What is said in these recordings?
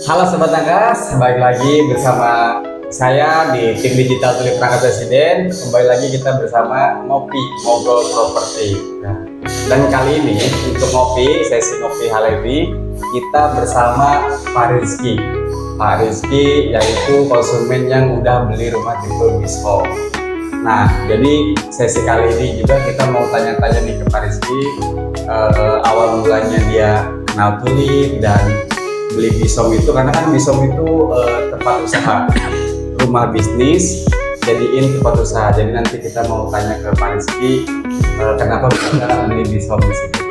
Halo Sobat Tangkas, balik lagi bersama saya di tim digital Tulip Perangkas Presiden. Kembali lagi kita bersama ngopi, ngobrol properti. Nah, dan kali ini untuk ngopi, sesi ngopi hal ini kita bersama Pak Rizky. Pak Rizky yaitu konsumen yang udah beli rumah tipe Bishome. Nah, jadi sesi kali ini juga kita mau tanya-tanya nih ke Pak Rizky, awal mulanya dia kenal Tulip dan beli Bishome itu, karena kan Bishome itu tempat usaha, rumah bisnis jadiin tempat usaha. Jadi nanti kita mau tanya ke Pak Rizky kenapa bisa beli Bishome di situ.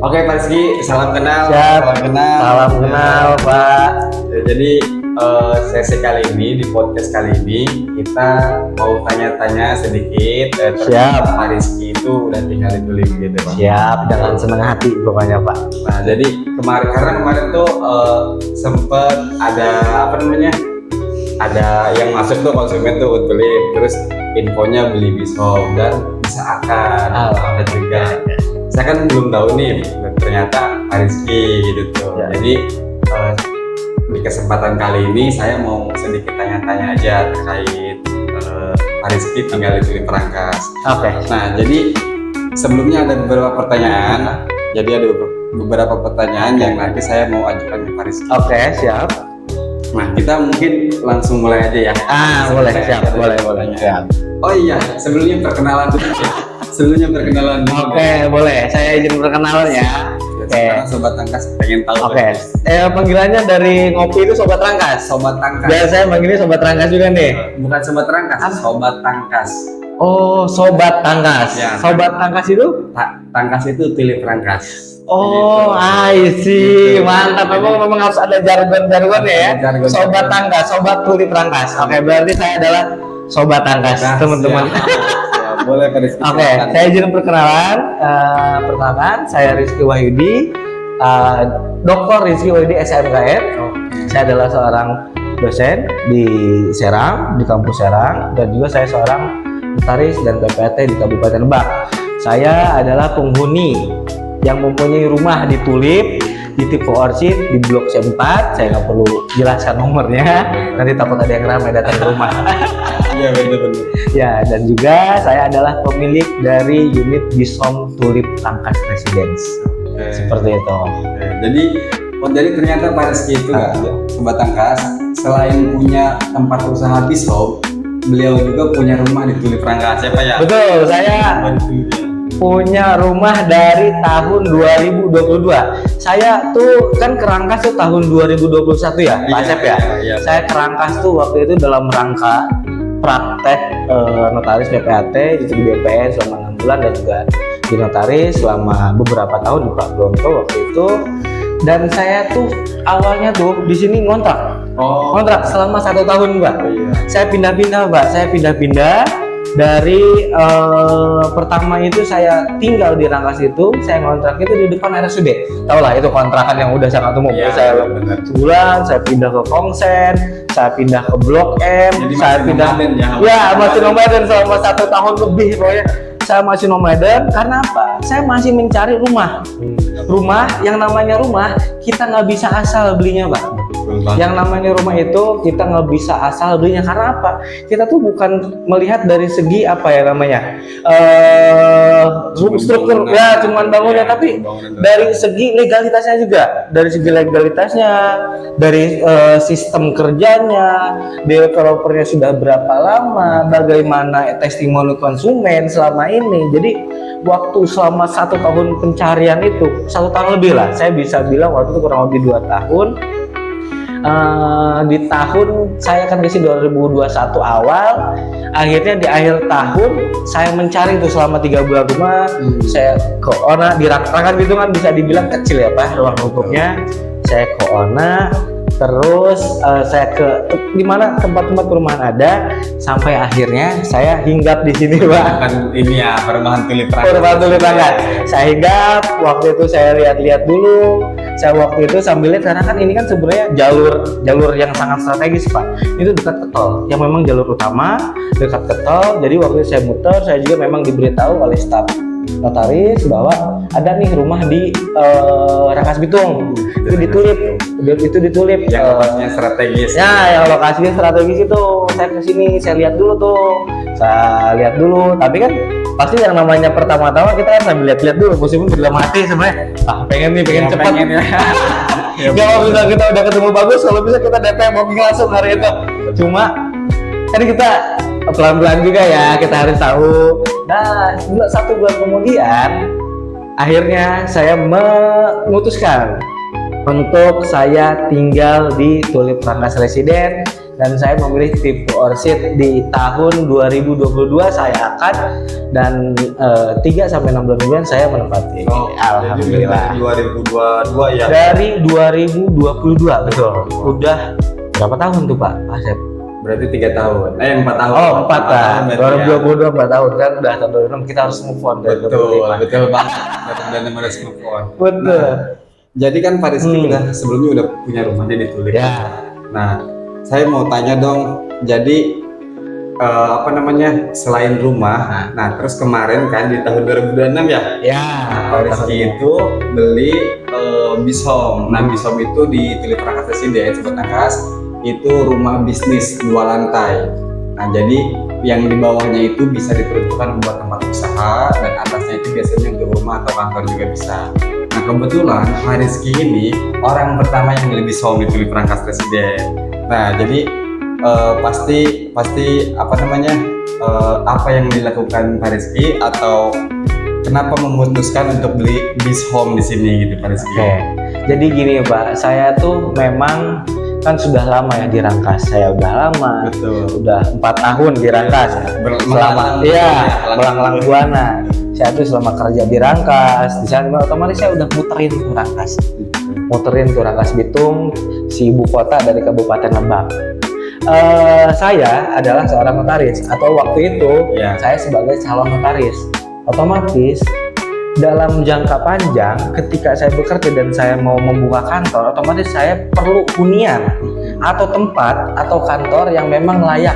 Oke Pak Rizky, salam kenal. Salam kenal Pak. Jadi sesi kali ini, di podcast kali ini kita mau tanya-tanya sedikit Siap. Pak Rizky itu udah tinggal di Tulip gitu Pak. Siap, dengan senang hati pokoknya Pak. Nah jadi kemarin tuh sempet ada ada yang masuk tuh konsumen tuh Tulip, terus infonya beli Bishome dan bisa akan ada juga. Saya kan belum tahu nih, ternyata Pak Rizky gitu tuh. Ya. Jadi di kesempatan kali ini saya mau sedikit tanya-tanya aja terkait Pak Rizky tinggal di Tulip Perangkas. Oke. Nah, jadi sebelumnya ada beberapa pertanyaan. Jadi ada beberapa pertanyaan yang nanti saya mau ajukan ke Pak Rizky. Oke, siap. Nah, kita mungkin langsung mulai aja ya. Boleh, siap. Boleh. Siap. Oh iya, sebelumnya perkenalan dulu ya. Oke, boleh. Saya izin perkenalan ya. Oke. Karena Sobat Tangkas pengen tahu. Oke. Panggilannya dari ngopi itu Sobat Rangkas. Sobat Tangkas. Biar saya manggilnya Sobat Rangkas juga nih. Bukan Sobat Rangkas, Sobat Tangkas. Oh, Sobat Tangkas. Ya. Sobat Tangkas itu? Tangkas itu Tulip Perangkas. Oh, I see. Mantap. Memang harus ada jargon-jargon ya. Jargon. Sobat Tangkas, Sobat Tulip Rangkas. Oke, berarti saya adalah Sobat Tangkas, teman-teman. Ya, boleh Pak Rizky. Oke, saya izin perkenalan. Perkenalkan, saya Rizky Wahyudi, Dr. Rizky Wahyudi SMKN. Saya adalah seorang dosen di Serang, di kampus Serang, dan juga saya seorang notaris dan PPAT di Kabupaten Lebak. Saya adalah penghuni yang mempunyai rumah di Tulip, di tipe Orchid, di Blok C4. Saya nggak perlu jelaskan nomornya, nanti takut ada yang ramai datang ke rumah. Iya benar-benar. Ya, dan juga saya adalah pemilik dari unit Bishome Tulip Perangkas Residence. Seperti itu. Jadi ternyata Pak Rizky itu Sobat Tangkas, selain punya tempat usaha Bishome, beliau juga punya rumah di Tulip Perangkas ya Pak ya? Betul, saya punya rumah dari tahun 2022. Saya tuh kan ke Rangkas tuh tahun 2021 ya, Pak Asep ya. Iya. Saya ke Rangkas tuh waktu itu dalam rangka praktek notaris PPAT itu di BPN selama 6 bulan dan juga di notaris selama beberapa tahun di Pak Bronto waktu itu. Dan saya tuh awalnya tuh di sini ngontrak selama 1 tahun Mbak. Iya. Saya pindah-pindah Mbak, dari pertama itu saya tinggal di Rangkas itu, saya ngontrak itu di depan RSUD. Tahu lah itu kontrakan yang udah sangat umum. Iya, Saya benar. sebulan, saya pindah ke Kongsen, saya pindah ke Blok M, Jadi saya masih pindah. nomaden ya? Ya, masih nomaden selama 1 tahun lebih pokoknya. Saya masih nomaden karena apa? Saya masih mencari rumah. Rumah yang namanya rumah kita nggak bisa asal belinya, Pak. Yang namanya rumah itu kita nggak bisa asal belinya karena apa? Kita tuh bukan melihat dari segi apa ya namanya struktur ya, cuman bangunnya, tapi dari segi legalitasnya juga, dari sistem kerjanya, developernya sudah berapa lama, bagaimana testimoni konsumen selama ini. Jadi waktu selama 1 tahun pencarian itu 1 tahun lebih lah, saya bisa bilang waktu itu kurang lebih 2 tahun. Di tahun saya kan kasih 2021 awal, akhirnya di akhir tahun saya mencari itu selama 3 bulan rumah. Saya ke Ona di Rangkas gitu kan bisa dibilang kecil ya Pak ruang lingkupnya. Saya ke Ona, terus saya ke di mana tempat-tempat perumahan ada, sampai akhirnya saya hinggap di sini Pak. Kan ini ya perumahan Tulip Perangkas. Perumahan Tulip Perangkas. Saya hinggap, waktu itu saya lihat-lihat dulu. Saya waktu itu sambil lihat karena kan ini kan sebenarnya jalur yang sangat strategis Pak. Itu dekat ke tol, yang memang jalur utama dekat ke tol. Jadi waktu itu saya muter, saya juga memang diberitahu oleh staf notaris bahwa ada nih rumah di Rangkas Bitung, itu ditulip Yang lokasinya strategis. ya, yang lokasinya strategis itu. Saya kesini, saya lihat dulu, tapi kan pasti yang namanya pertama-tama kita kan sambil lihat-lihat dulu, meskipun dalam hati sebenarnya pengen cepat ya. Ya, kalau bisa kita udah ketemu bagus, kalau bisa kita DP booking langsung hari itu. Cuma kan kita pelan-pelan juga ya, kita harus tahu. Nah, 1 bulan kemudian akhirnya saya memutuskan untuk saya tinggal di Tulip Rangkas Residen, dan saya memilih tipe Orchid di tahun 2022 saya akan, dan 3 sampai 6 bulan kemudian saya menempati. Alhamdulillah. Jadi 2022 ya. Dari 2022 betul. Udah berapa tahun tuh Pak Asep? Berarti 3 tahun. 4 tahun. Oh, 4 tahun. berarti ya. 2022 4 tahun kan udah tahun 2006, kita harus move on dari Betul 2005. banget. Dan harus move on. Betul. Jadi kan Pak Rizky sebelumnya udah punya rumahnya di Tulip. Ya. Nah, saya mau tanya dong. Jadi selain rumah, nah terus kemarin kan di tahun 2026 ya. Ya. Pak Rizky itu beli Bishome. Nah, Bishome itu di Tulip Rangkas Residen, Sobat Rangkas, itu rumah bisnis 2 lantai. Nah, jadi yang di bawahnya itu bisa diperuntukkan buat tempat usaha, dan atasnya itu biasanya untuk rumah atau kantor juga bisa. Nah, kebetulan Pak Rizky ini orang pertama yang beli Bishome di Tulip Rangkas Residen. Nah, jadi pasti apa yang dilakukan Pak Rizky, atau kenapa memutuskan untuk beli Bishome di sini gitu Pak Rizky? Oke. Jadi gini Pak, saya tuh memang kan sudah lama ya di Rangkas. Saya udah lama. Betul. Udah 4 tahun di Rangkas. Melanglang buana. Saya tuh selama kerja di Rangkas, di sana otomatis saya udah muterin tuh Rangkas Bitung, si ibu kota dari Kabupaten Lebak. Saya adalah seorang notaris, atau waktu itu saya sebagai calon notaris. Otomatis dalam jangka panjang ketika saya bekerja dan saya mau membuka kantor, otomatis saya perlu hunian atau tempat atau kantor yang memang layak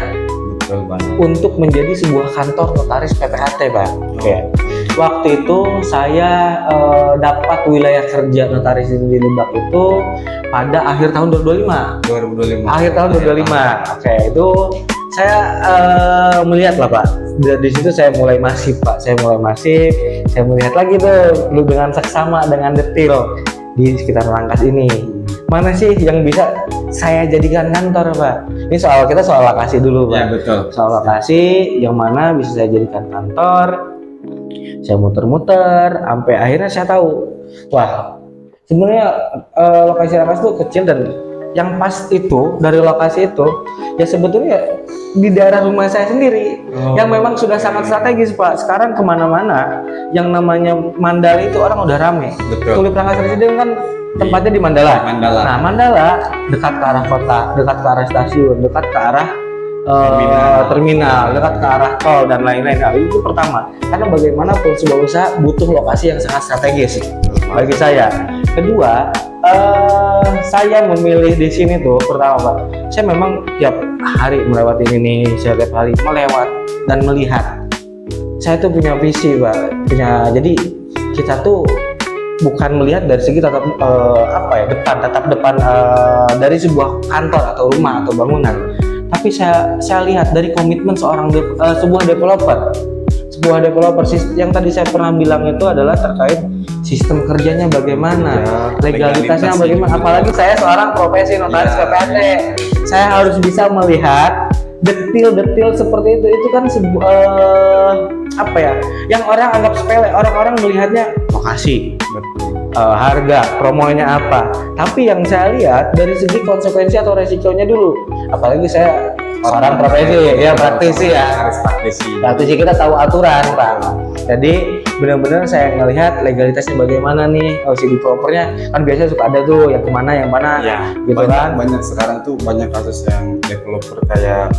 untuk menjadi sebuah kantor notaris PPHT, Pak. Oke. Waktu itu saya dapat wilayah kerja notaris di Lebak itu pada akhir tahun 2025. Akhir tahun 2025. Oke, itu saya melihat lah Pak. Dari situ saya mulai masif Pak. Saya melihat lagi tuh dengan seksama, dengan detail di sekitar Rangkas ini. Mana sih yang bisa saya jadikan kantor Pak? Ini kita soal lokasi dulu Pak. Ya betul. Soal lokasi yang mana bisa saya jadikan kantor. Saya muter-muter sampai akhirnya saya tahu, wah sebenarnya lokasi Rangkas itu kecil, dan yang pas itu dari lokasi itu ya sebetulnya di daerah rumah saya sendiri yang memang sudah sangat strategis Pak. Sekarang kemana-mana yang namanya Mandala itu orang udah rame. Betul. Tulip Rangkas Residen kan tempatnya di Mandala. Nah, Mandala dekat ke arah kota, dekat ke arah stasiun, dekat ke arah terminal, dekat ke arah tol dan lain-lain. Nah, itu pertama, karena bagaimanapun sebuah usaha butuh lokasi yang sangat strategis bagi saya. Kedua, saya memilih di sini tuh pertama Pak, saya memang tiap hari melewati ini, saya tiap hari melewat dan melihat. Saya tuh punya visi Pak, jadi kita tuh bukan melihat dari segi tatap depan dari sebuah kantor atau rumah atau bangunan, tapi saya lihat dari komitmen sebuah developer. Yang tadi saya pernah bilang itu adalah terkait sistem kerjanya bagaimana, legalitasnya bagaimana. Apalagi saya seorang profesi notaris PPHT, saya harus bisa melihat detil-detil seperti itu. Itu kan sebuah yang orang anggap sepele. Orang-orang melihatnya lokasi, harga, promonya apa. Tapi yang saya lihat dari segi konsekuensi atau resikonya dulu. Apalagi saya seorang profesi praktisi kita tahu aturan Pak. Jadi benar-benar saya ngelihat legalitasnya bagaimana nih. Si developernya kan biasanya suka ada tuh yang kemana gitu banyak sekarang tuh banyak kasus yang developer kayak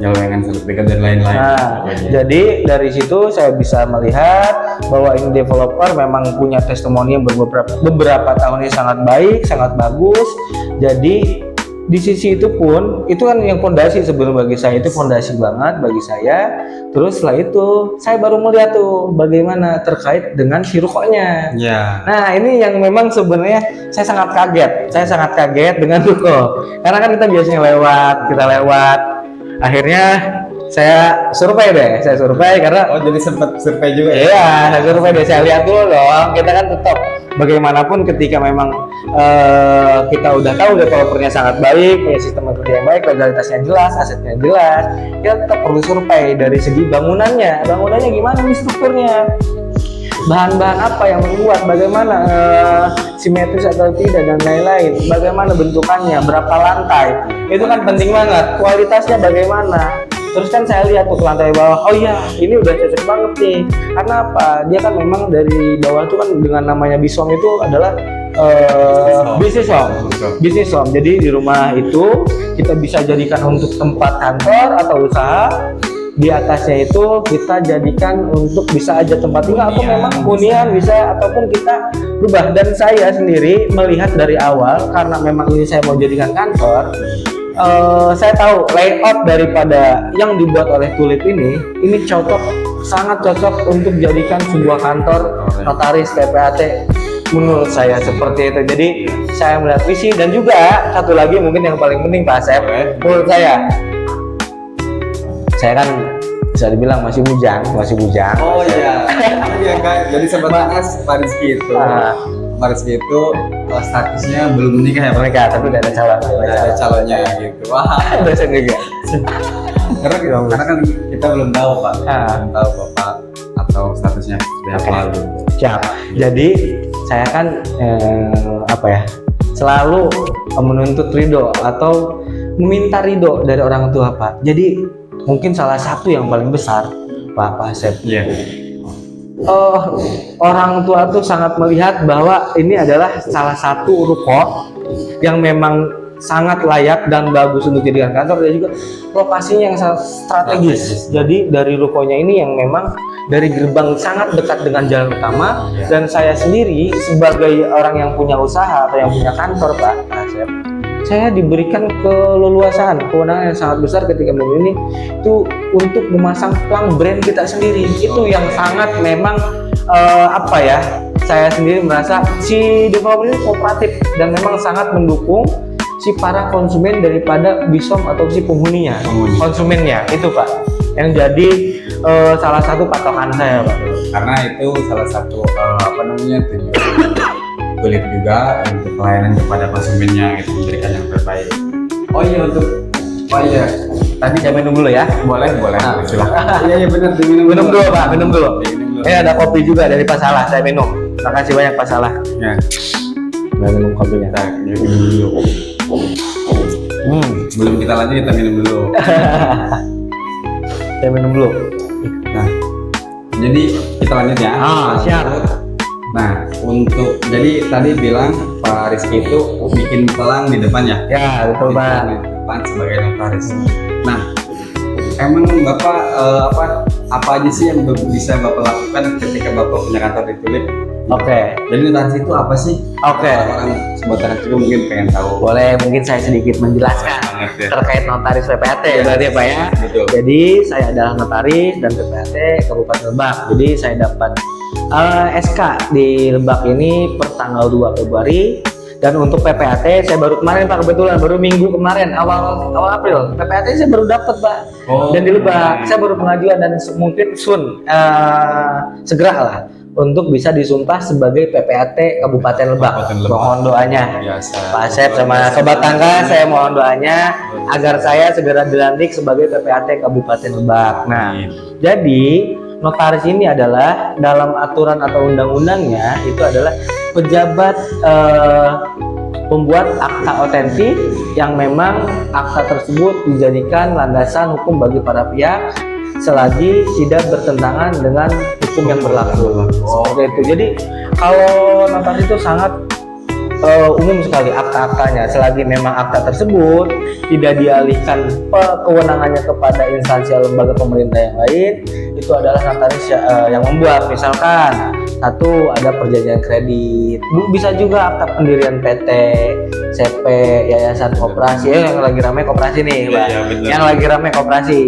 nyelewengan sertifikat dan lain-lain. Nah, jadi dari situ saya bisa melihat bahwa ini developer memang punya testimoni yang beberapa tahun ini sangat baik, sangat bagus. Jadi di sisi itu pun itu kan yang fondasi sebelum bagi saya, itu fondasi banget bagi saya. Terus setelah itu saya baru melihat tuh bagaimana terkait dengan si rukonya. Ya. Nah ini yang memang sebenarnya saya sangat kaget dengan ruko, karena kan kita biasanya lewat, akhirnya saya survei karena Oh, jadi sempat survei juga ya? iya, saya survei deh, saya lihat dulu dong. Kita kan tetap bagaimanapun ketika memang kita udah tahu developernya sangat baik, punya sistem kerja yang baik, legalitasnya jelas, asetnya jelas, kita tetap perlu survei dari segi bangunannya gimana nih strukturnya, bahan-bahan apa yang membuat, bagaimana simetris atau tidak dan lain-lain, bagaimana bentukannya, berapa lantai, itu kan penting banget, kualitasnya bagaimana. Terus kan saya lihat tuh ke lantai bawah, oh iya ini udah cocok banget nih. Karena apa? Dia kan memang dari bawah tuh kan dengan namanya Bisom itu adalah bisnis home. Jadi di rumah itu kita bisa jadikan untuk tempat kantor atau usaha. Di atasnya itu kita jadikan untuk bisa aja tempat tinggal atau memang hunian bisa, ataupun kita rubah. Dan saya sendiri melihat dari awal, karena memang ini saya mau jadikan kantor, saya tahu layout daripada yang dibuat oleh Tulip ini sangat cocok untuk jadikan sebuah kantor notaris PPAT. Menurut saya seperti itu. Jadi saya melihat visi, dan juga satu lagi mungkin yang paling penting Pak Asep, menurut saya kan bisa dibilang masih bujang. Oh iya. Iya kan. Jadi sebenarnya Pak Rizky itu statusnya belum menikah ya Pak? Mereka tapi udah ada calon. Ada calonnya gitu. Wah. Dosen juga. Karena kan kita belum tahu Pak. Belum tahu Bapak atau statusnya seperti apa lalu. Siap. Jadi saya kan selalu menuntut ridho atau meminta ridho dari orang tua Pak. Jadi mungkin salah satu yang paling besar Pak Asep. Iya. Orang tua tuh sangat melihat bahwa ini adalah salah satu ruko yang memang sangat layak dan bagus untuk dijadikan kantor, dan juga lokasinya yang sangat strategis. Jadi dari rukonya ini yang memang dari gerbang sangat dekat dengan jalan utama, dan saya sendiri sebagai orang yang punya usaha atau yang punya kantor Pak Asep, saya diberikan keleluasaan, kewenangan yang sangat besar ketika memilih itu untuk memasang plang brand kita sendiri. Itu yang sangat memang saya sendiri merasa si developer ini kooperatif dan memang sangat mendukung si para konsumen daripada Bisom atau si penghuninya, konsumennya itu Pak, yang jadi salah satu patokan saya Pak. Karena itu salah satu tujuan Tulip juga untuk pelayanan kepada konsumennya, gitu, memberikan yang terbaik. Tadi saya minum dulu ya. Boleh. Silakan. Iya benar, minum dulu. Ada kopi juga dari Pak Salah, saya minum. Makasih banyak Pak Salah. Ya. Nah, minum kopinya. Kita minum dulu. Sebelum kita lanjut, kita minum dulu. Saya minum dulu. Nah, jadi kita lanjut ya. Siap. Nah, jadi tadi bilang Pak Rizky itu bikin pelang di depan ya? Ya, betul Pak. Di depan sebagai notaris. Nah, emang Bapak apa aja sih yang bisa Bapak lakukan ketika Bapak punya kantor di Tulip? Oke. Jadi notaris itu apa sih? Oke. Orang sobat notaris juga mungkin pengen tahu. Boleh, mungkin saya sedikit menjelaskan terkait notaris PPAT berarti ya Pak ya. Betul. Jadi saya adalah notaris dan PPAT Kabupaten Lebak. Jadi saya dapat SK di Lebak ini per tanggal 2 Februari. Dan untuk PPAT saya baru kemarin Pak, kebetulan baru minggu kemarin awal April PPAT saya baru dapat Pak. Dan di Lebak saya baru pengajuan dan mungkin segera lah untuk bisa disumpah sebagai PPAT Kabupaten Lebak. Mohon doanya Pak Asep sama sobat tangga, saya mohon doanya agar saya segera dilantik sebagai PPAT Kabupaten Lebak. Nah, jadi notaris ini adalah dalam aturan atau undang-undangnya itu adalah pejabat pembuat akta otentik yang memang akta tersebut dijadikan landasan hukum bagi para pihak selagi tidak bertentangan dengan hukum yang berlaku. Seperti itu. Jadi kalau notaris itu sangat umum sekali akta-aktanya, selagi memang akta tersebut tidak dialihkan kewenangannya kepada instansi atau lembaga pemerintah yang lain, itu adalah notaris yang membuat. Misalkan satu ada perjanjian kredit, bisa juga akta pendirian PT, CP Yayasan Koperasi, yang lagi ramai koperasi nih, Pak. Iya, betul. Yang lagi ramai koperasi.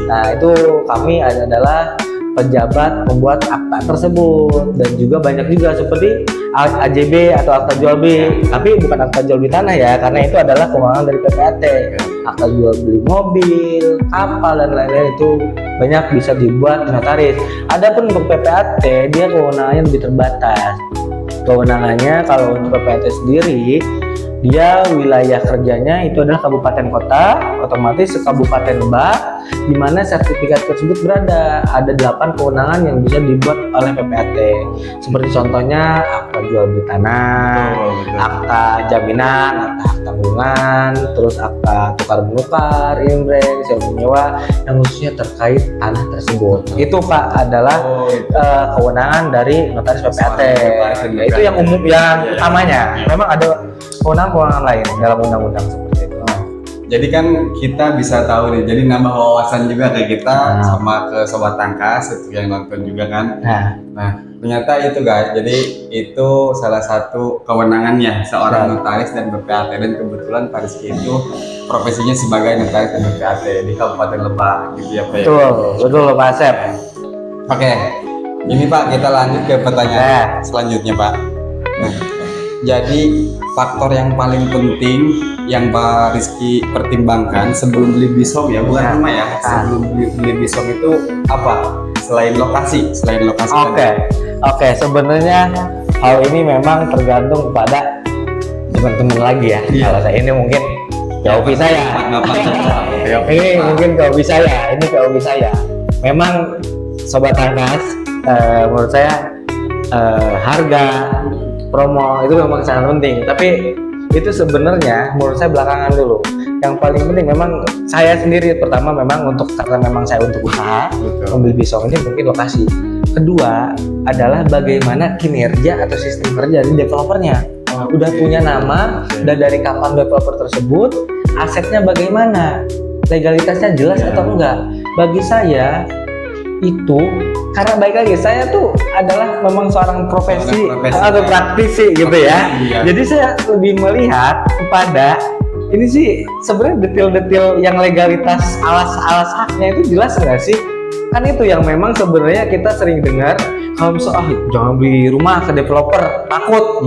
Nah, itu kami adalah pejabat membuat akta tersebut, dan juga banyak juga seperti AJB atau akta jual beli, tapi bukan akta jual beli tanah ya, karena itu adalah kewenangan dari PPAT. Akta jual beli mobil, kapal dan lain-lain itu banyak bisa dibuat notaris. Adapun untuk PPAT dia kewenangannya lebih terbatas. Kewenangannya kalau untuk PPAT sendiri, dia wilayah kerjanya itu adalah kabupaten kota, otomatis kabupaten lebak, di mana sertifikat tersebut berada. Ada 8 kewenangan yang bisa dibuat oleh PPAT. Seperti contohnya akta jual beli tanah, Betul. akta jaminan, akta tanggungan, terus akta tukar menukar, imbreng, sewa menyewa, yang khususnya terkait tanah tersebut. Itu Pak adalah kewenangan dari notaris PPAT. Ya, itu yang umum, yang utamanya. Memang ada kewenangan lain dalam undang-undang seperti itu. Jadi kan kita bisa tahu nih, jadi nambah wawasan juga ke kita sama ke Sobat Tangkas itu yang nonton juga kan. Nah, ternyata itu guys, jadi itu salah satu kewenangannya seorang notaris dan PPAT, dan kebetulan Pak Rizky itu profesinya sebagai notaris dan PPAT di Kabupaten Lebak gitu ya Pak. Betul Pak Asep. Oke, ini Pak kita lanjut ke pertanyaan selanjutnya Pak. Nah, jadi faktor yang paling penting yang Pak Rizky pertimbangkan sebelum beli bisong ya, bukan rumah ya, sebelum beli bisong itu apa? Selain lokasi Oke, sebenarnya hal ini memang tergantung kepada teman-teman lagi ya. Kalau saya ini mungkin ke hobi saya. Ini mungkin ke hobi saya. Memang Sobat Tangkas, menurut saya harga promo itu memang sangat penting, tapi itu sebenarnya menurut saya belakangan dulu. Yang paling penting memang saya sendiri, pertama memang karena memang saya untuk usaha membeli bisong ini mungkin lokasi. Kedua adalah bagaimana kinerja atau sistem kerja dari developernya. Udah punya nama, dan dari kapan developer tersebut, asetnya bagaimana, legalitasnya jelas atau enggak. Bagi saya itu, karena baik lagi saya tuh adalah memang seorang profesi atau praktisi gitu ya. Jadi saya lebih melihat kepada ini sih, sebenarnya detail-detail yang legalitas alas haknya itu jelas nggak sih? Kan itu yang memang sebenarnya kita sering dengar, kalau misalnya jangan beli rumah ke developer, takut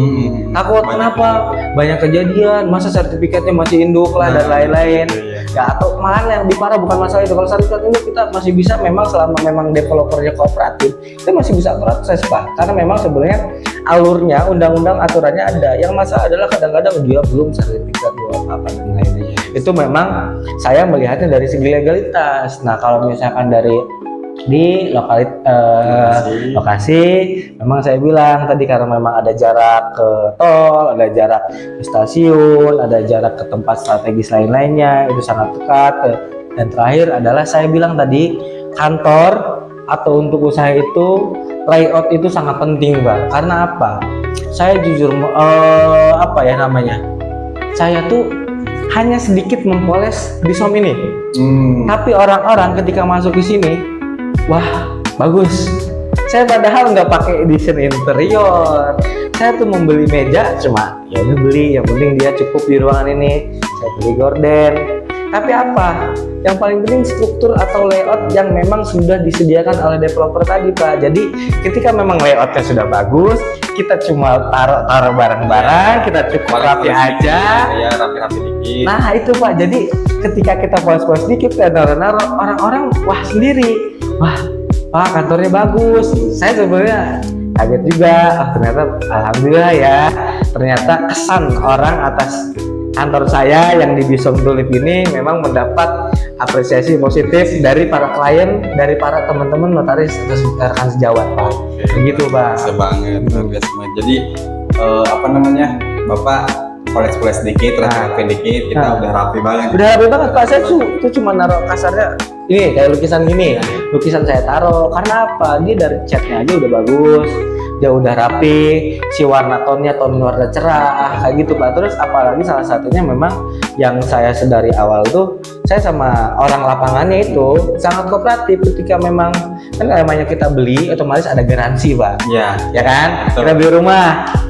kenapa? Banyak kejadian, masa sertifikatnya masih induk lah dan lain-lain. Ya, atau malah yang lebih parah bukan masalah itu. Kalau sertifikat ini kita masih bisa, memang selama memang developernya kooperatif, kita masih bisa proses Pak. Karena memang sebenarnya alurnya, undang-undang aturannya ada. Yang masalah adalah kadang-kadang dia belum sertifikat apa dan lain-lain. Itu memang saya melihatnya dari segi legalitas. Nah, kalau misalkan dari di lokasi, memang saya bilang tadi karena memang ada jarak ke tol, ada jarak ke stasiun, ada jarak ke tempat strategis lain-lainnya, itu sangat dekat. Dan terakhir adalah saya bilang tadi, kantor atau untuk usaha itu layout itu sangat penting Bang. Karena apa? Saya jujur saya tuh hanya sedikit mempoles bisom ini. Tapi orang-orang ketika masuk ke sini, wah bagus. Saya padahal nggak pakai desain interior. Saya tuh membeli meja cuma ya udah beli, yang penting dia cukup di ruangan ini. Saya beli gorden. Tapi apa? Yang paling penting struktur atau layout yang memang sudah disediakan oleh developer tadi Pak. Jadi ketika memang layoutnya sudah bagus, kita cuma taruh barang-barang, kita cukup rapi aja. Ya, rapi-rapi dikit. Nah itu Pak. Jadi ketika kita poles-poles dikit, kita naruh-naruh, orang-orang wah sendiri. Wah, Pak kantornya bagus. Saya sebenarnya kaget juga. Ternyata alhamdulillah ya. Ternyata kesan orang atas kantor saya yang di Bisom Tulip ini memang mendapat apresiasi positif dari para klien, dari para teman-teman notaris rekan sejawat Pak. Begitu Pak. Sebanget, luar biasa. Jadi Bapak poles-poles dikit, rapi dikit, kita udah rapi banget. Udah rapi banget Pak. Saya tuh cuma naruh kasarnya ini kayak lukisan gini, lukisan saya taruh. Karena apa? Dia dari catnya aja udah bagus, dia udah rapi, si warna tonnya ton warna cerah kayak gitu Pak. Terus apalagi salah satunya memang yang saya sedari awal tuh, saya sama orang lapangannya itu sangat kooperatif. Ketika memang kan namanya kita beli otomatis ada garansi Pak, Ya, ya kan? betul. Kita beli rumah,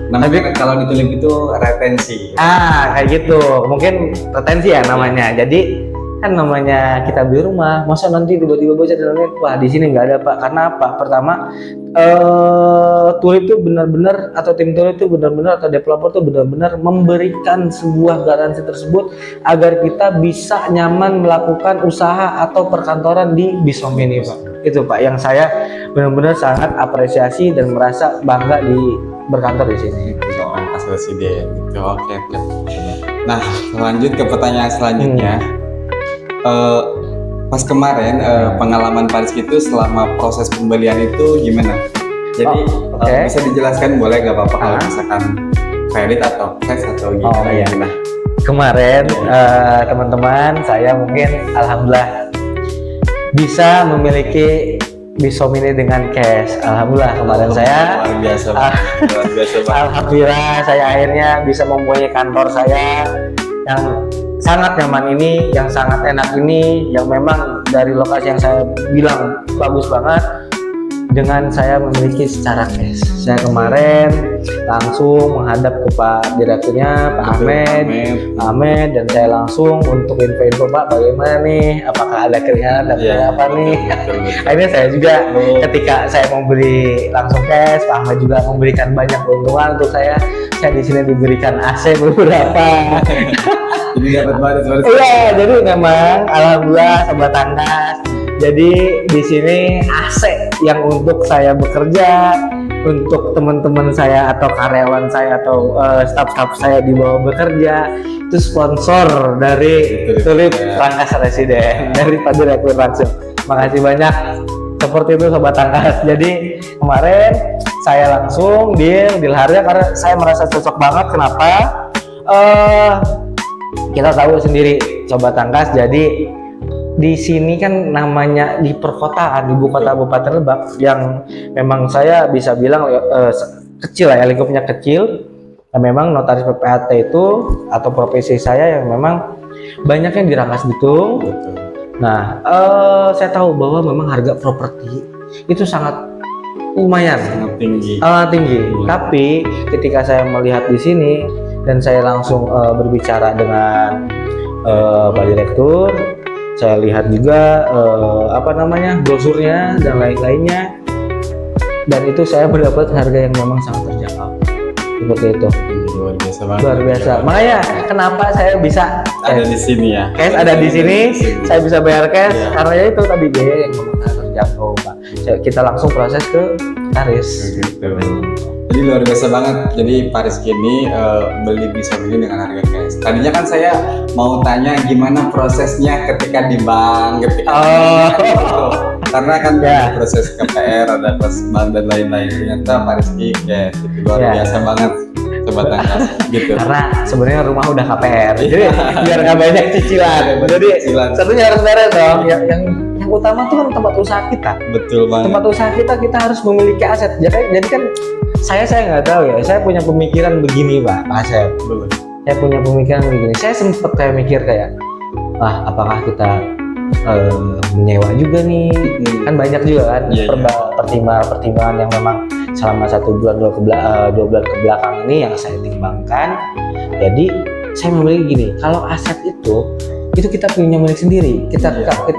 namanya kalau di Tulip itu retensi. kayak gitu, mungkin retensi ya namanya. Jadi kan namanya kita beli rumah, masa nanti tiba-tiba baca dalamnya, wah di sini nggak ada Pak. Karena apa? Pertama, Tulip itu benar-benar atau tim Tulip itu benar-benar atau developer itu benar-benar memberikan sebuah garansi tersebut agar kita bisa nyaman melakukan usaha atau perkantoran di Bisom ini Pak. Itu Pak yang saya benar-benar sangat apresiasi dan merasa bangga di berkantor di sini. Pas Residen gitu. Oke. Nah, lanjut ke pertanyaan selanjutnya. Pas kemarin pengalaman Pak Rizky itu selama proses pembelian itu gimana? Jadi bisa dijelaskan boleh nggak apa-apa kalau misalkan kredit atau cash atau gimana? iya. Nah, Kemarin teman-teman saya mungkin alhamdulillah bisa memiliki Bisom ini dengan cash. Alhamdulillah kemarin saya luar biasa banget. alhamdulillah saya akhirnya bisa mempunyai kantor saya yang sangat nyaman ini, yang sangat enak ini, yang memang dari lokasi yang saya bilang bagus banget dengan saya memiliki secara cash. Saya kemarin langsung menghadap ke Pak Direkturnya, Pak Ahmed, dan saya langsung untuk info Pak bagaimana nih, apakah ada keringanan dan apa nih. Akhirnya saya juga ketika saya membeli langsung cash, Pak Ahmed juga memberikan banyak keuntungan untuk saya. Saya di sini diberikan AC beberapa. Jadi dapat banget. Iya, jadi memang alhamdulillah Sobat Tangkas. Jadi di sini AC yang untuk saya bekerja, untuk teman-teman saya atau karyawan saya atau staf-staf saya di bawah bekerja itu sponsor dari Tulip Rangkas Residen dari Pak Direktur langsung. Makasih banyak. Seperti itu Sobat Tangkas. Jadi kemarin saya langsung deal harga karena saya merasa cocok banget. Kenapa? Kita tahu sendiri Sobat Tangkas. Jadi di sini kan namanya di perkotaan, ibu kota Kabupaten Lebak yang memang saya bisa bilang kecil ya, lingkupnya kecil. Nah, memang notaris PPAT itu atau profesi saya yang memang banyaknya di Rangkas Bitung. Nah, saya tahu bahwa memang harga properti itu sangat lumayan tinggi. Tapi ketika saya melihat di sini dan saya langsung berbicara dengan Pak Direktur, saya lihat juga brosurnya dan lain-lainnya, dan itu saya mendapat harga yang memang sangat terjangkau seperti itu. Luar biasa banget. Luar biasa. Makanya kenapa saya bisa ada di sini ya. Cash ada di sini, saya bisa bayar cash karena ya itu tadi biaya yang memang sangat terjangkau Pak. Kita langsung proses ke notaris. Gitu. Jadi luar biasa banget. Jadi Pak Rizky ini beli Bisom ini dengan harga cash. Tadinya kan saya mau tanya gimana prosesnya ketika di bank, karena kan ada proses KPR, ada proses bank dan lain-lain. Ternyata Pak Rizky cash. Itu luar biasa banget Sobat Tangkas gitu. Karena sebenarnya rumah udah KPR, jadi biar nggak banyak cicilan. Jadi satunya harus beres dong. Yang utama tuh kan tempat usaha kita. Betul banget. Tempat usaha kita harus memiliki aset. Jadi kan saya nggak tahu ya. Saya punya pemikiran begini Pak Asep. Saya punya pemikiran begini. Saya sempet kayak mikir kayak, apakah kita menyewa juga nih? Kan banyak juga kan pertimbangan yang memang selama 1 bulan 2 bulan ke belakang ini yang saya timbangkan. Jadi saya memilih gini, kalau aset itu kita punya milik sendiri, kita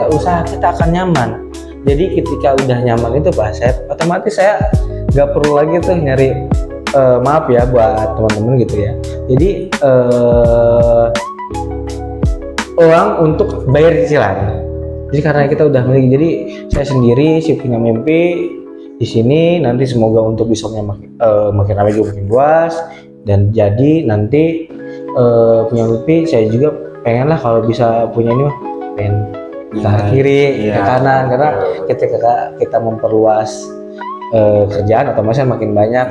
usaha kita akan nyaman. Jadi ketika udah nyaman itu Pak Asep, otomatis saya nggak perlu lagi tuh nyari maaf ya buat teman-teman gitu ya. Jadi uang untuk bayar cicilan. Jadi karena kita udah miliki, jadi saya sendiri sih punya mimpi di sini nanti semoga untuk Bisomnya makin ramai juga makin luas, dan jadi nanti punya mimpi saya juga pengen lah kalau bisa punya ini pengen ke kiri ke kanan, karena ketika kita memperluas kerjaan otomatis makin banyak,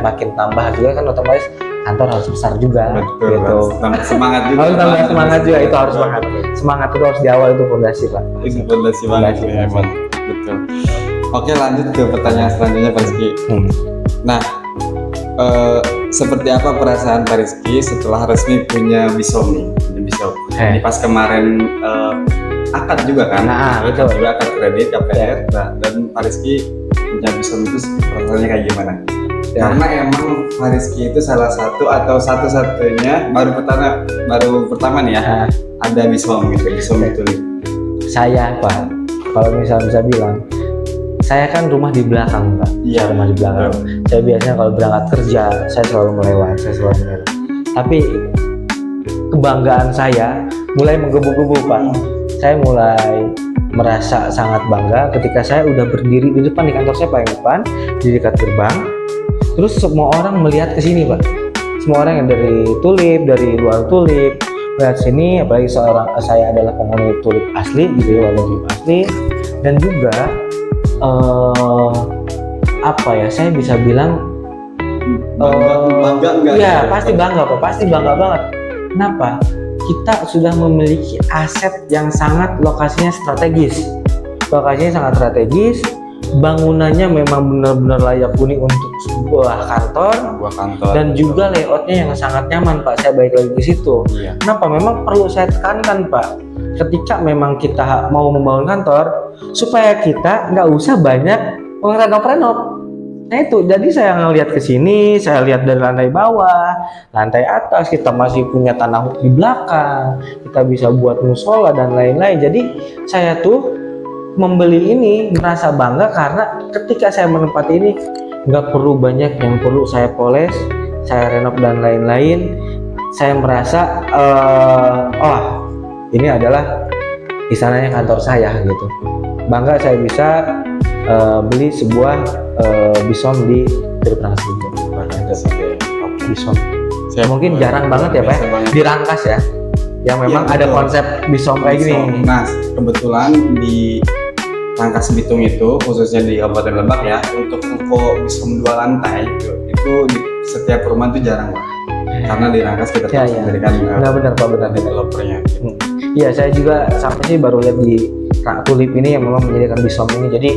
makin tambah juga kan otomatis kantor harus besar juga. Betul, gitu. Semangat juga. Harus tambah semangat juga, itu harus semangat. Semangat itu harus di awal, itu fondasi Pak. Itu fondasi banget ya, emang. Betul. Oke, lanjut ke pertanyaan selanjutnya Pak Rizky. Nah, seperti apa perasaan Pak Rizky setelah resmi punya Bisom nih? Ini pas kemarin akad juga kan? Nah, betul. Juga akad kredit KPR. Nah, dan Pak Rizky punya Bisom itu prosesnya kayak gimana? Ya. Karena emang Pak Rizky itu salah satu atau satu-satunya baru pertama nih ya, Nah, ada Bisom gitu, Bisom itu. saya Pak, kalau misalnya bisa bilang, saya kan rumah di belakang Pak. Iya, Rumah di belakang. Saya biasanya kalau berangkat kerja, saya selalu melewat. Tapi kebanggaan saya mulai menggebu-gebu Pak. Saya mulai merasa sangat bangga ketika saya udah berdiri di depan di kantor saya paling depan, di dekat gerbang. Terus semua orang melihat ke sini Pak. Semua orang yang dari Tulip, dari luar Tulip melihat sini, apalagi saya adalah penghuni Tulip asli gitu ya, warga Tulip asli. Dan juga apa ya, saya bisa bilang bangga enggak? iya, pasti bangga Pak, pasti bangga banget. Kenapa? Kita sudah memiliki aset yang sangat lokasinya strategis. Lokasinya sangat strategis, bangunannya memang benar-benar layak huni untuk sebuah kantor, dan juga layoutnya yang sangat nyaman Pak. Saya balik lagi ke situ. Iya. Kenapa? Memang perlu saya tekankan Pak, ketika memang kita mau membangun kantor, supaya kita nggak usah banyak renov-renov. Nah itu, jadi saya ngelihat ke sini, saya lihat dari lantai bawah, lantai atas, kita masih punya tanah di belakang, kita bisa buat musola dan lain-lain. Jadi saya tuh membeli ini merasa bangga karena ketika saya menempati ini nggak perlu banyak yang perlu saya poles, saya renov dan lain-lain. Saya merasa oh ini adalah istilahnya kantor saya gitu. Bangga saya bisa beli sebuah Bisom di Tulip Rangkas Bitung. Bisom. Mungkin jarang banget ya Pak, di Rangkas ya. Yang memang Iya, ada betul. konsep Bisom kayak gini. Nah, kebetulan di Rangkas Bitung itu, khususnya di Kabupaten Lebak ya, untuk ruko Bisom 2 lantai itu di setiap rumah itu jarang Pak. Karena di Rangkas kita Ya, terus ya. memberikan Benar-benar Pak, benar. developernya. Iya, saya juga sampai sih baru lihat di Tulip ini yang memang menyediakan Bisom ini. Jadi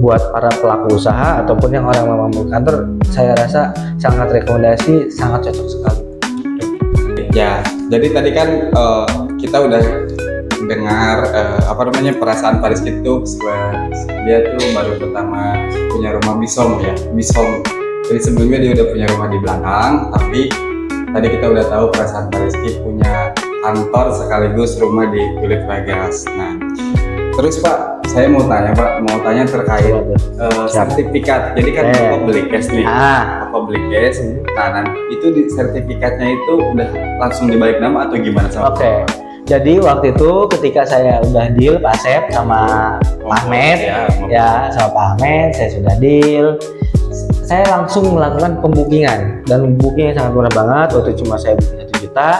buat para pelaku usaha ataupun yang orang memang mau kantor, saya rasa sangat rekomendasi, sangat cocok sekali. Ya, jadi tadi kan kita udah dengar perasaan Pak Rizky itu dia tuh baru pertama punya rumah Bisom ya, Bisom. Jadi sebelumnya dia udah punya rumah di belakang, tapi tadi kita udah tahu perasaan Pak Rizky punya kantor sekaligus rumah di Tulip Rangkas. Nah, terus Pak, saya mau tanya terkait sertifikat. Jadi kan Bapak beli cash nih, Bapak beli cash. Nah, itu di sertifikatnya itu udah langsung dibalik nama atau gimana sama Oke. Jadi waktu itu ketika saya udah deal Pak Asep sama Pak Ahmed, sama Pak Ahmed, saya sudah deal. Saya langsung melakukan pembukingan, dan bookingnya sangat murah banget. Waktu itu cuma saya booking 1 juta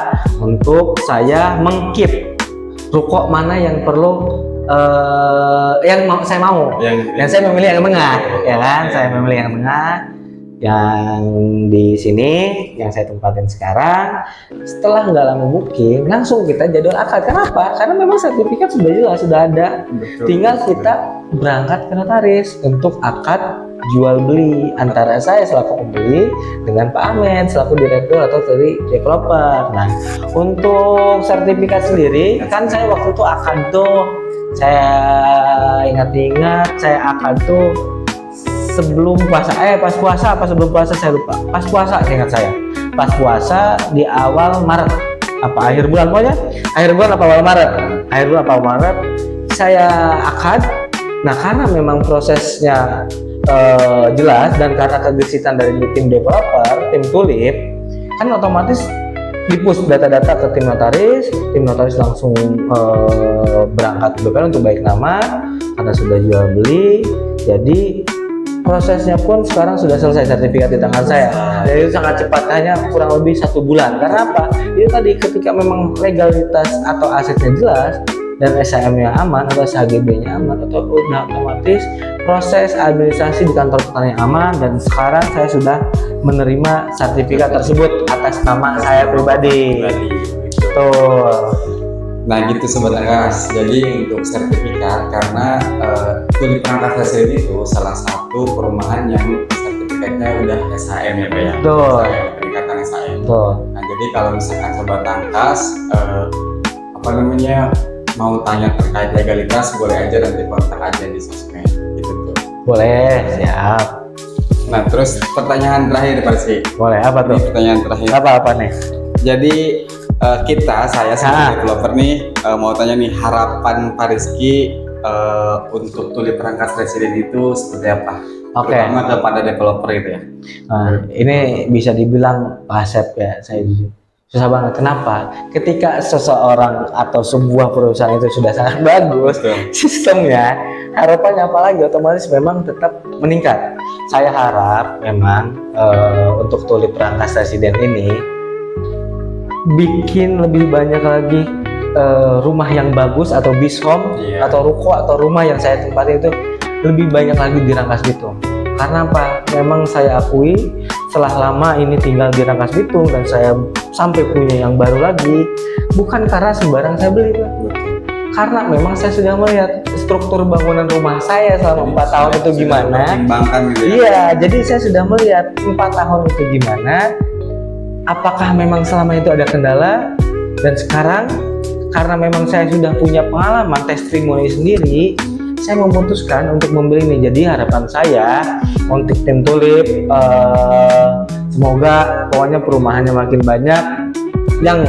untuk saya mengkeep ruko mana yang perlu saya mau. Yang saya memilih yang tengah, ya kan? Saya memilih yang tengah, yang di sini, yang saya tempatin sekarang. Setelah nggak lama booking, langsung kita jadwal akad. Kenapa? Karena memang sertifikat sudah jelas, sudah ada. Betul. Tinggal kita berangkat ke notaris untuk akad jual beli antara saya selaku pembeli dengan Pak Ahmed selaku direktur atau dari developer. Nah, untuk sertifikat sendiri kan saya waktu itu akad tuh, saya ingat-ingat saya akad tuh sebelum puasa, pas puasa apa sebelum puasa saya lupa. Pas puasa ingat saya. Pas puasa di awal Maret apa akhir bulan, pokoknya akhir bulan apa awal Maret. Akhir bulan apa awal Maret saya akad. Nah, karena memang prosesnya jelas dan karena kegesitan dari tim developer, tim Tulip, kan otomatis di-push data-data ke tim notaris langsung berangkat ke BPN untuk baik nama karena sudah jual beli. Jadi prosesnya pun sekarang sudah selesai, sertifikat di tangan saya. Jadi sangat cepat, hanya kurang lebih 1 bulan. Karena apa? Itu tadi ketika memang legalitas atau asetnya jelas dan SHM-nya aman atau SHGB-nya aman, atau udah otomatis proses administrasi di kantor pertanian aman, dan sekarang saya sudah menerima sertifikat tersebut atas nama saya pribadi. Betul. Nah gitu Sobat Rangkas, jadi untuk sertifikat, karena Tulip Rangkas Hasil itu salah satu perumahan yang sertifikatnya udah SHM ya Pak ya? Betul. Peningkatan SHM. Betul. Nah jadi kalau misalkan Sobat Rangkas mau tanya terkait legalitas boleh aja nanti kontak aja di sosmed gitu tuh. Boleh, siap. Nah terus pertanyaan terakhir Pak Rizky. Boleh, apa tuh? Ini pertanyaan terakhir. Apa nih? Jadi saya sebagai developer nih mau tanya nih, harapan Pak Rizky untuk tuli perangkas residen itu seperti apa? Oke. Terutama kepada developer itu ya. Ini bisa dibilang Asep ya, saya jujur susah banget. Kenapa? Ketika seseorang atau sebuah perusahaan itu sudah sangat bagus sistemnya, harapannya apalagi otomatis memang tetap meningkat. Saya harap memang untuk tuli perangkas residen ini bikin lebih banyak lagi rumah yang bagus atau bis home atau ruko atau rumah yang saya tempati itu lebih banyak lagi di Rangkas Bitung. Karena apa? Memang saya akui setelah lama ini tinggal di Rangkas Bitung dan saya sampai punya yang baru lagi, bukan karena sembarang saya beli Pak. Karena memang saya sudah melihat struktur bangunan rumah saya selama 4 tahun itu gimana. Gitu ya? Iya, jadi saya sudah melihat 4 tahun itu gimana. Apakah memang selama itu ada kendala, dan sekarang karena memang saya sudah punya pengalaman testimoni sendiri, saya memutuskan untuk membeli ini. Jadi harapan saya untuk tim Tulip, semoga pokoknya perumahannya makin banyak yang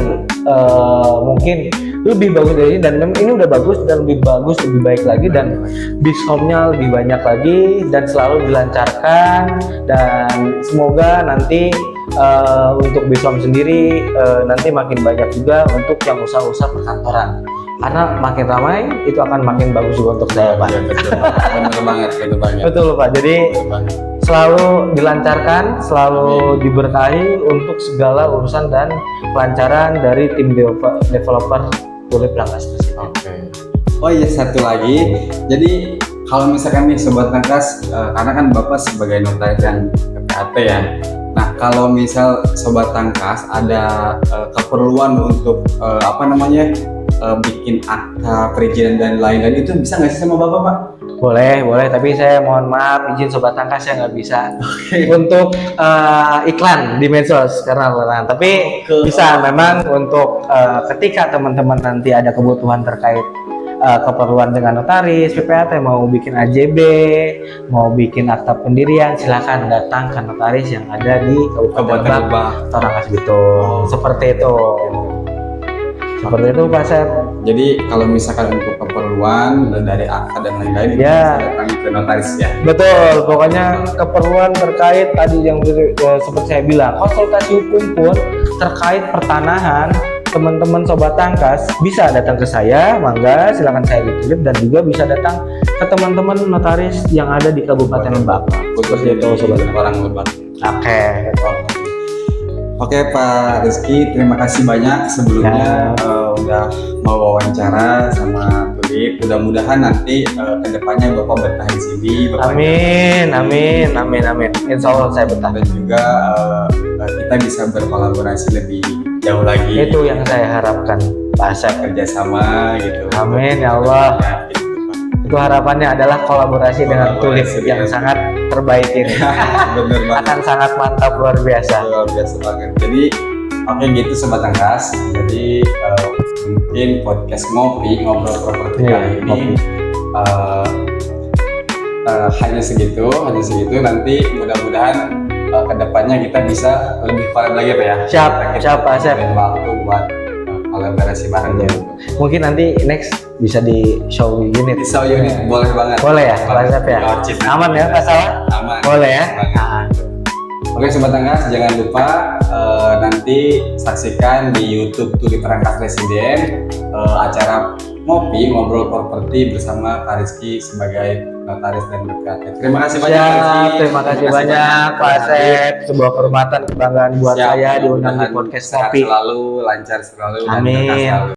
mungkin lebih bagus dari ini, dan memang ini udah bagus dan lebih bagus, lebih baik lagi, dan bis home-nya lebih banyak lagi dan selalu dilancarkan. Dan semoga nanti untuk bis home sendiri nanti makin banyak juga untuk yang usaha-usaha perkantoran, karena makin ramai itu akan makin bagus juga untuk saya Pak. Ya, betul banget. Betul Pak, jadi selalu dilancarkan, selalu diberkahi untuk segala urusan dan kelancaran dari tim developer Tulip Rangkas Residen. Oke. Oh iya, satu lagi. Jadi kalau misalkan nih Sobat Rangkas, karena kan Bapak sebagai notaris dan PPAT ya. Nah kalau misal Sobat Rangkas ada keperluan untuk bikin akta perizinan dan lain-lain, itu bisa nggak sih sama Bapak Pak? Boleh, tapi saya mohon maaf izin Sobat Rangkas, saya nggak bisa untuk iklan di medsos karena larang. Tapi bisa memang untuk ketika teman-teman nanti ada kebutuhan terkait keperluan dengan notaris, PPAT, mau bikin AJB, mau bikin akta pendirian, silakan datang ke notaris yang ada di Kabupaten Lebak atau Rangkas Bitung. Seperti itu. Seperti itu Pak Sep. Jadi kalau misalkan untuk keperluan dari akta dan lain-lain, ya, bisa datang ke notaris ya. Betul, pokoknya keperluan terkait tadi yang seperti saya bilang, konsultasi hukum pun terkait pertanahan, teman-teman Sobat Rangkas bisa datang ke saya, mangga silakan saya ditulip, dan juga bisa datang ke teman-teman notaris yang ada di Kabupaten Lebak. Seperti itu Sobat orang Lebak. Oke Pak Rizky, terima kasih banyak sebelumnya udah mau wawancara sama Tulip. Mudah-mudahan nanti kedepannya Bapak betah di sini. Amin. Insya Allah saya betah. Dan juga kita bisa berkolaborasi lebih jauh lagi. Itu yang saya harapkan Pak Asep, kerjasama gitu. Amin ya Allah. Itu harapannya adalah kolaborasi dengan Tulip yang sangat terbaik ini. Bener banget. Akan sangat mantap, luar biasa. Luar biasa banget. Jadi oke gitu Sobat Rangkas. Jadi mungkin podcast ngobrol properti kali ini hanya segitu. Nanti mudah-mudahan kedepannya kita bisa lebih collab lagi Pak ya. Siap Pak Asep. Waktu buat kolaborasi bareng. Mungkin nanti next bisa di show unit. Di show unit boleh banget. Boleh ya, Pak Asep ya. Aman ya, nggak salah? Aman. Boleh ya. Oke Sobat Rangkas, jangan lupa nanti saksikan di YouTube Tulip Rangkas Residen acara ngobrol properti bersama Pak Rizky sebagai notaris dan PPAT. Terima kasih banyak Pak Rizky. Terima kasih banyak Pak Asep. Sebuah kehormatan, kebanggaan buat saya diundang di podcast Ngopi. Selalu lancar selalu. Amin.